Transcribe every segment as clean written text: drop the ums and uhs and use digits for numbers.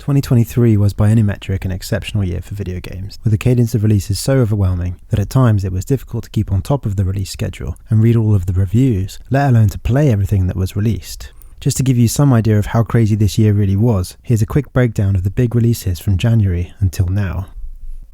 2023 was by any metric an exceptional year for video games, with the cadence of releases so overwhelming that at times it was difficult to keep on top of the release schedule and read all of the reviews, let alone to play everything that was released. Just to give you some idea of how crazy this year really was, here's a quick breakdown of the big releases from January until now.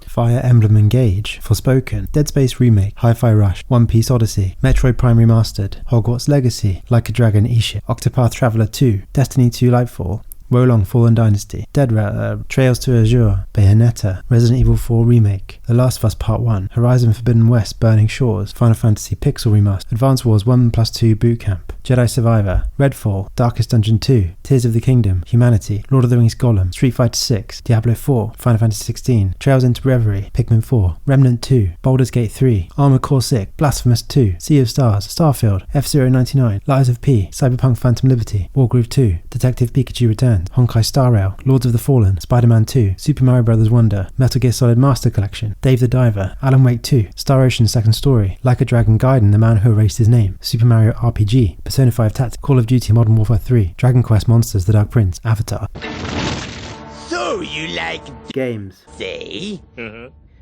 Fire Emblem Engage, Forspoken, Dead Space Remake, Hi-Fi Rush, One Piece Odyssey, Metroid Prime Remastered, Hogwarts Legacy, Like a Dragon Ishin, Octopath Traveler 2, Destiny 2 Lightfall, Wolong Fallen Dynasty, Trails to Azure, Bayonetta, Resident Evil 4 Remake, The Last of Us Part 1, Horizon Forbidden West Burning Shores, Final Fantasy Pixel Remastered, Advance Wars 1+2 Boot Camp, Jedi Survivor, Redfall, Darkest Dungeon 2, Tears of the Kingdom, Humanity, Lord of the Rings Gollum, Street Fighter 6, Diablo 4, Final Fantasy 16, Trails into Reverie, Pikmin 4, Remnant 2, Baldur's Gate 3, Armored Core 6, Blasphemous 2, Sea of Stars, Starfield, F-Zero 99, Lies of P, Cyberpunk Phantom Liberty, Wargroove 2, Detective Pikachu Returns, Honkai Star Rail, Lords of the Fallen, Spider-Man 2, Super Mario Bros. Wonder, Metal Gear Solid Master Collection, Dave the Diver, Alan Wake 2, Star Ocean Second Story, Like a Dragon Gaiden, The Man Who Erased His Name, Super Mario RPG, Persona 5 Tactics, Call of Duty Modern Warfare 3, Dragon Quest Monsters The Dark Prince, Avatar. So you like Games. say?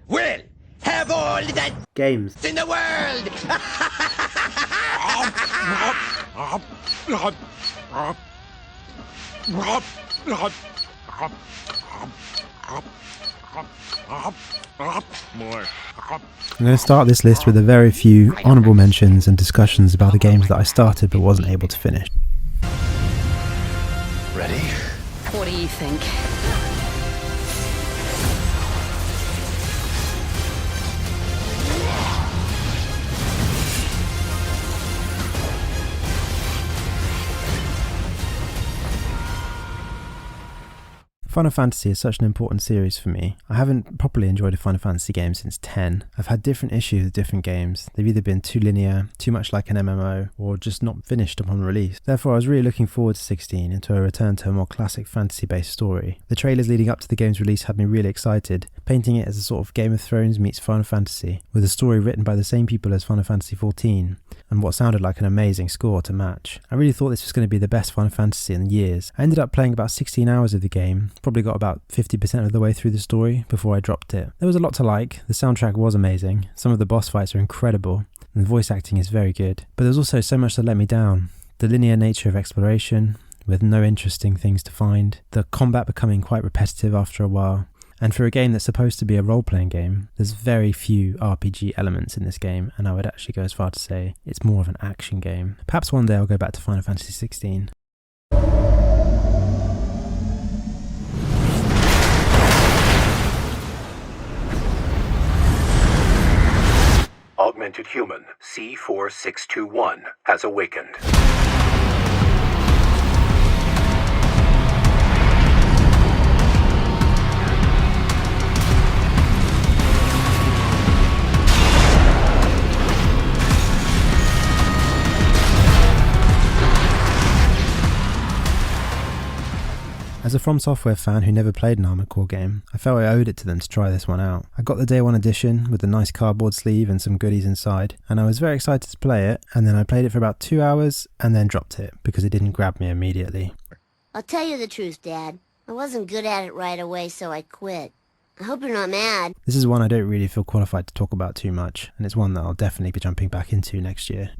Well, have all that Games. in the world! More. I'm going to start this list with a very few honourable mentions and discussions about the games that I started but wasn't able to finish. Ready? What do you think? Final Fantasy is such an important series for me. I haven't properly enjoyed a Final Fantasy game since 10. I've had different issues with different games. They've either been too linear, too much like an MMO, or just not finished upon release. Therefore, I was really looking forward to 16 and to a return to a more classic fantasy-based story. The trailers leading up to the game's release had me really excited, painting it as a sort of Game of Thrones meets Final Fantasy, with a story written by the same people as Final Fantasy XIV, and what sounded like an amazing score to match. I really thought this was going to be the best Final Fantasy in years. I ended up playing about 16 hours of the game, probably got about 50% of the way through the story before I dropped it. There was a lot to like, the soundtrack was amazing, some of the boss fights are incredible, and the voice acting is very good. But there's also so much that let me down. The linear nature of exploration, with no interesting things to find, the combat becoming quite repetitive after a while, and for a game that's supposed to be a role-playing game, there's very few RPG elements in this game, and I would actually go as far to say it's more of an action game. Perhaps one day I'll go back to Final Fantasy 16. Augmented human C4621 has awakened. As a From Software fan who never played an Armored Core game, I felt I owed it to them to try this one out. I got the Day 1 edition with a nice cardboard sleeve and some goodies inside, and I was very excited to play it, and then I played it for about 2 hours and then dropped it because it didn't grab me immediately. I'll tell you the truth, Dad. I wasn't good at it right away, so I quit. I hope you're not mad. This is one I don't really feel qualified to talk about too much, and it's one that I'll definitely be jumping back into next year.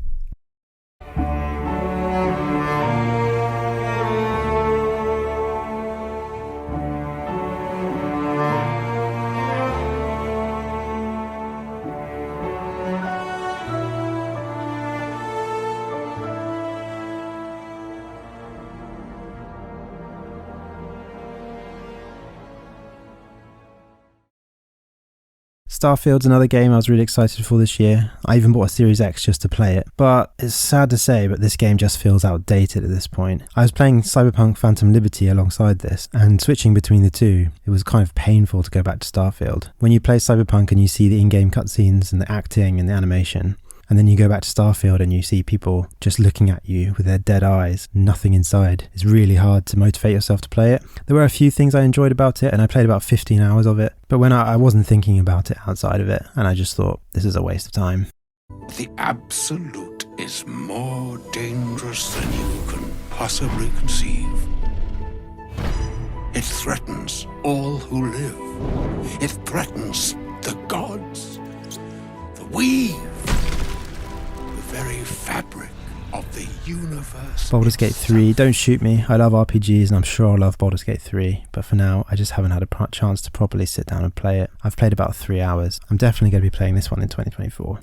Starfield's another game I was really excited for this year. I even bought a Series X just to play it, but it's sad to say, but this game just feels outdated at this point. I was playing Cyberpunk Phantom Liberty alongside this, and switching between the two, it was kind of painful to go back to Starfield. When you play Cyberpunk and you see the in-game cutscenes and the acting and the animation, and then you go back to Starfield and you see people just looking at you with their dead eyes, nothing inside. It's really hard to motivate yourself to play it. There were a few things I enjoyed about it, and I played about 15 hours of it, but when I wasn't thinking about it outside of it, and I just thought, this is a waste of time. The absolute is more dangerous than you can possibly conceive. It threatens all who live. It threatens the gods, the weave, the very fabric of the universe. Baldur's Gate 3, don't shoot me. I love RPGs and I'm sure I'll love Baldur's Gate 3, but for now I just haven't had a chance to properly sit down and play it. I've played about 3 hours. I'm definitely going to be playing this one in 2024.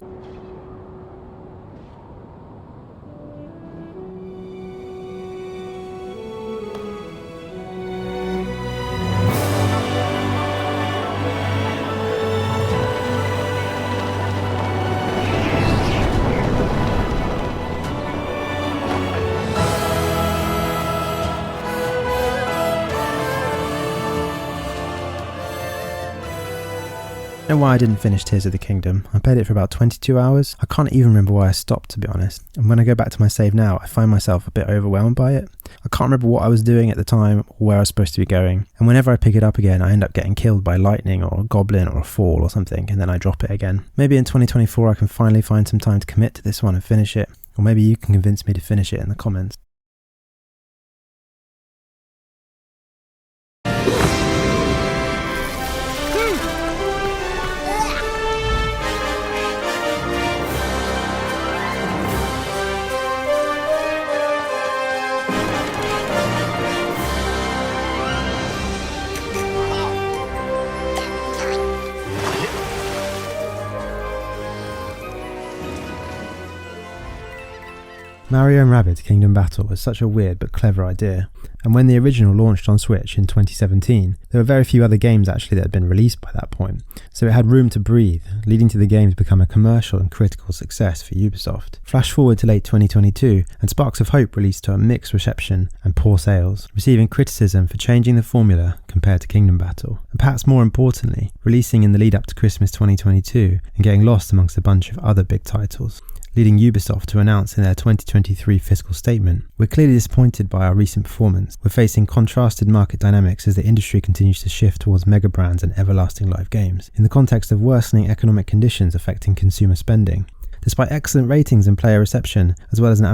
I don't know why I didn't finish Tears of the Kingdom. I played it for about 22 hours. I can't even remember why I stopped, to be honest. And when I go back to my save now, I find myself a bit overwhelmed by it. I can't remember what I was doing at the time or where I was supposed to be going. And whenever I pick it up again, I end up getting killed by lightning or a goblin or a fall or something, and then I drop it again. Maybe in 2024 I can finally find some time to commit to this one and finish it. Or maybe you can convince me to finish it in the comments. Mario and Rabbids Kingdom Battle was such a weird but clever idea, and when the original launched on Switch in 2017, there were very few other games actually that had been released by that point, so it had room to breathe, leading to the game to become a commercial and critical success for Ubisoft. Flash forward to late 2022, and Sparks of Hope released to a mixed reception and poor sales, receiving criticism for changing the formula compared to Kingdom Battle, and perhaps more importantly, releasing in the lead up to Christmas 2022 and getting lost amongst a bunch of other big titles, leading Ubisoft to announce in their 2023 fiscal statement, "We're clearly disappointed by our recent performance. We're facing contrasted market dynamics as the industry continues to shift towards mega brands and everlasting live games, in the context of worsening economic conditions affecting consumer spending. Despite excellent ratings and player reception, as well as an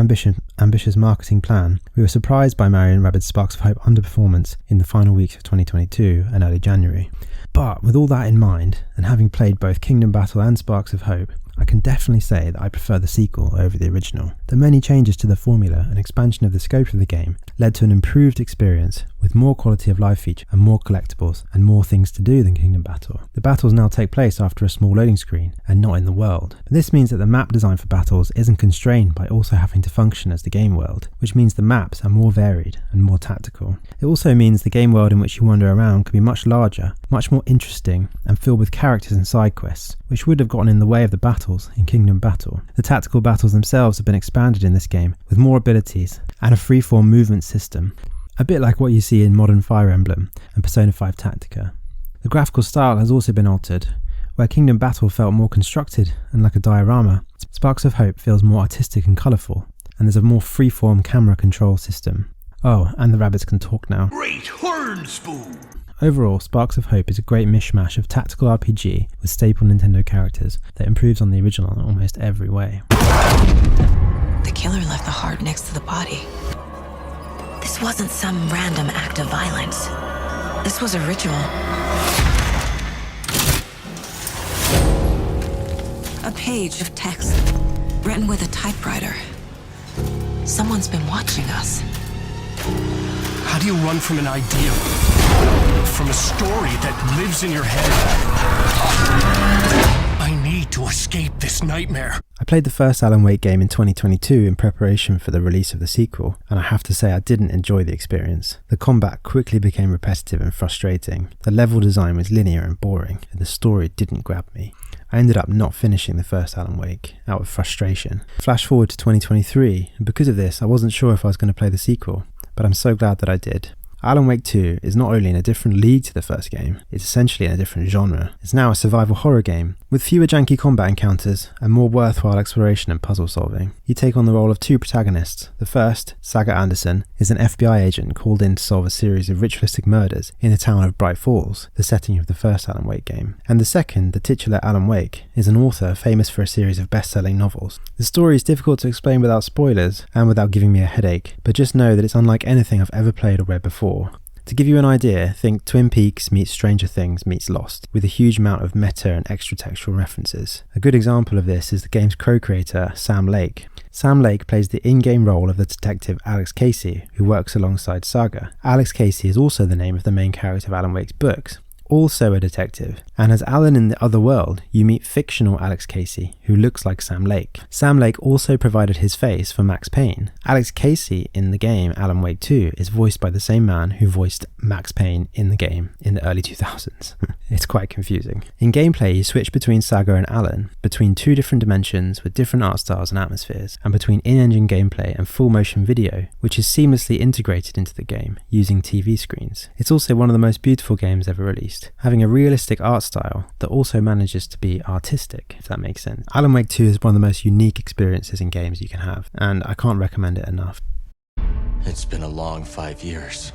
ambitious marketing plan, we were surprised by Mario and Rabbids Sparks of Hope underperformance in the final weeks of 2022 and early January. But with all that in mind, and having played both Kingdom Battle and Sparks of Hope, I can definitely say that I prefer the sequel over the original. The many changes to the formula and expansion of the scope of the game led to an improved experience with more quality of life feature and more collectibles and more things to do than Kingdom Battle. The battles now take place after a small loading screen and not in the world. But this means that the map design for battles isn't constrained by also having to function as the game world, which means the maps are more varied and more tactical. It also means the game world in which you wander around can be much larger, much more interesting, and filled with characters and side quests, which would have gotten in the way of the battles in Kingdom Battle. The tactical battles themselves have been expanded in this game with more abilities and a freeform movement system, a bit like what you see in modern Fire Emblem and Persona 5 Tactica. The graphical style has also been altered. Where Kingdom Battle felt more constructed and like a diorama, Sparks of Hope feels more artistic and colourful, and there's a more freeform camera control system. Oh, and the rabbits can talk now. Great horn spoon! Overall, Sparks of Hope is a great mishmash of tactical RPG with staple Nintendo characters that improves on the original in almost every way. The killer left the heart next to the body. This wasn't some random act of violence. This was a ritual. A page of text written with a typewriter. Someone's been watching us. How do you run from an idea? From a story that lives in your head? I need to escape this nightmare. I played the first Alan Wake game in 2022 in preparation for the release of the sequel, and I have to say I didn't enjoy the experience. The combat quickly became repetitive and frustrating, the level design was linear and boring, and the story didn't grab me. I ended up not finishing the first Alan Wake, out of frustration. Flash forward to 2023, and because of this I wasn't sure if I was going to play the sequel, but I'm so glad that I did. Alan Wake 2 is not only in a different league to the first game, it's essentially in a different genre. It's now a survival horror game, with fewer janky combat encounters and more worthwhile exploration and puzzle solving. You take on the role of two protagonists. The first, Saga Anderson, is an FBI agent called in to solve a series of ritualistic murders in the town of Bright Falls, the setting of the first Alan Wake game. And the second, the titular Alan Wake, is an author famous for a series of best-selling novels. The story is difficult to explain without spoilers and without giving me a headache, but just know that it's unlike anything I've ever played or read before. To give you an idea, think Twin Peaks meets Stranger Things meets Lost, with a huge amount of meta and extra-textual references. A good example of this is the game's co-creator, Sam Lake. Sam Lake plays the in-game role of the detective Alex Casey, who works alongside Saga. Alex Casey is also the name of the main character of Alan Wake's books, also a detective, and as Alan in the other world, you meet fictional Alex Casey, who looks like Sam Lake. Sam Lake also provided his face for Max Payne. Alex Casey in the game Alan Wake 2 is voiced by the same man who voiced Max Payne in the game in the early 2000s. It's quite confusing. In gameplay, you switch between Saga and Alan, between two different dimensions with different art styles and atmospheres, and between in-engine gameplay and full motion video, which is seamlessly integrated into the game using TV screens. It's also one of the most beautiful games ever released, having a realistic art style that also manages to be artistic, if that makes sense. Alan Wake 2 is one of the most unique experiences in games you can have, and I can't recommend it enough. It's been a long 5 years.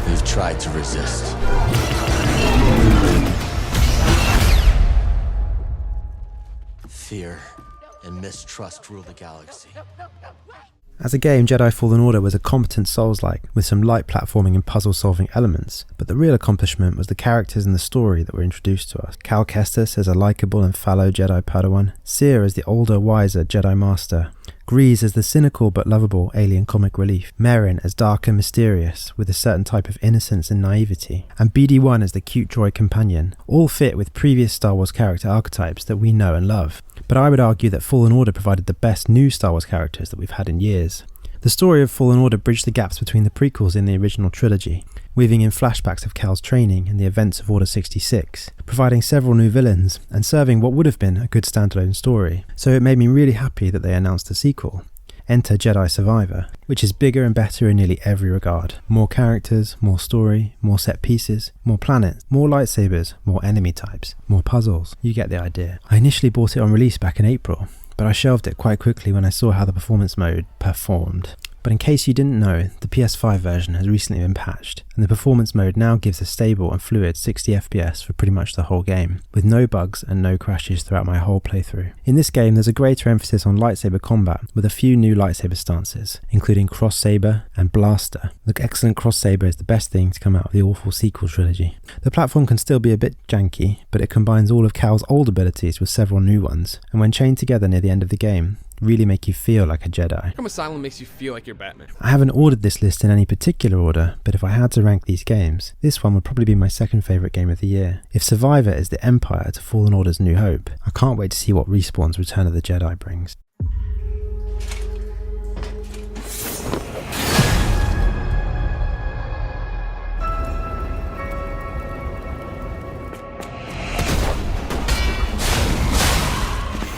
We've tried to resist. Fear and mistrust rule the galaxy. As a game, Jedi Fallen Order was a competent Souls-like, with some light platforming and puzzle-solving elements, but the real accomplishment was the characters and the story that were introduced to us. Cal Kestis as a likeable and fallow Jedi Padawan, Seer as the older, wiser Jedi Master, Grease as the cynical but lovable alien comic relief, Merrin as dark and mysterious, with a certain type of innocence and naivety, and BD-1 as the cute droid companion, all fit with previous Star Wars character archetypes that we know and love. But I would argue that Fallen Order provided the best new Star Wars characters that we've had in years. The story of Fallen Order bridged the gaps between the prequels in the original trilogy, weaving in flashbacks of Cal's training and the events of Order 66, providing several new villains, and serving what would have been a good standalone story. So it made me really happy that they announced a sequel. Enter Jedi Survivor, which is bigger and better in nearly every regard. More characters, more story, more set pieces, more planets, more lightsabers, more enemy types, more puzzles. You get the idea. I initially bought it on release back in April, but I shelved it quite quickly when I saw how the performance mode performed. But in case you didn't know, the PS5 version has recently been patched, and the performance mode now gives a stable and fluid 60 FPS for pretty much the whole game, with no bugs and no crashes throughout my whole playthrough. In this game, there's a greater emphasis on lightsaber combat, with a few new lightsaber stances, including Cross Saber and Blaster. The excellent Cross Saber is the best thing to come out of the awful sequel trilogy. The platform can still be a bit janky, but it combines all of Cal's old abilities with several new ones, and when chained together near the end of the game, really make you feel like a Jedi. Arkham Asylum makes you feel like you're Batman. I haven't ordered this list in any particular order, but if I had to rank these games, this one would probably be my second favourite game of the year. If Survivor is the Empire to Fallen Order's New Hope, I can't wait to see what Respawn's Return of the Jedi brings.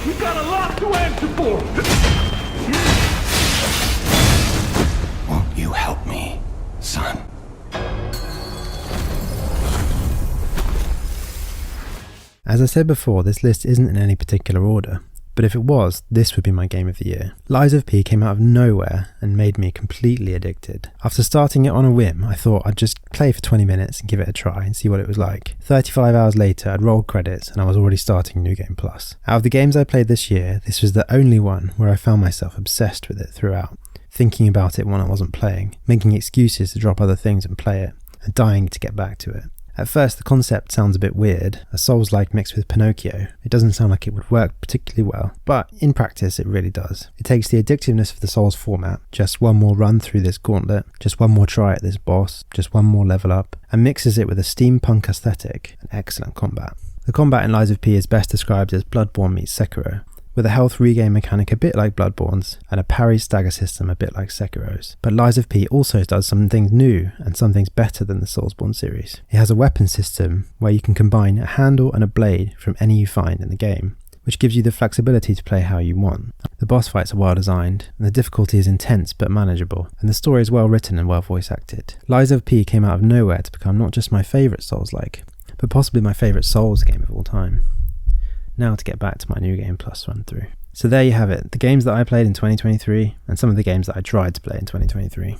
We've got a lot to answer for! Won't you help me, son? As I said before, this list isn't in any particular order, but if it was, this would be my game of the year. Lies of P came out of nowhere and made me completely addicted. After starting it on a whim, I thought I'd just play for 20 minutes and give it a try and see what it was like. 35 hours later, I'd rolled credits and I was already starting New Game Plus. Out of the games I played this year, this was the only one where I found myself obsessed with it throughout, thinking about it when I wasn't playing, making excuses to drop other things and play it, and dying to get back to it. At first, the concept sounds a bit weird, a Souls-like mixed with Pinocchio. It doesn't sound like it would work particularly well, but in practice it really does. It takes the addictiveness of the Souls format, just one more run through this gauntlet, just one more try at this boss, just one more level up, and mixes it with a steampunk aesthetic and excellent combat. The combat in Lies of P is best described as Bloodborne meets Sekiro, with a health regain mechanic a bit like Bloodborne's, and a parry stagger system a bit like Sekiro's. But Lies of P also does some things new, and some things better than the Soulsborne series. It has a weapon system where you can combine a handle and a blade from any you find in the game, which gives you the flexibility to play how you want. The boss fights are well designed, and the difficulty is intense but manageable, and the story is well written and well voice acted. Lies of P came out of nowhere to become not just my favourite Souls-like, but possibly my favourite Souls game of all time. Now to get back to my New Game Plus run through. So there you have it, the games that I played in 2023 and some of the games that I tried to play in 2023.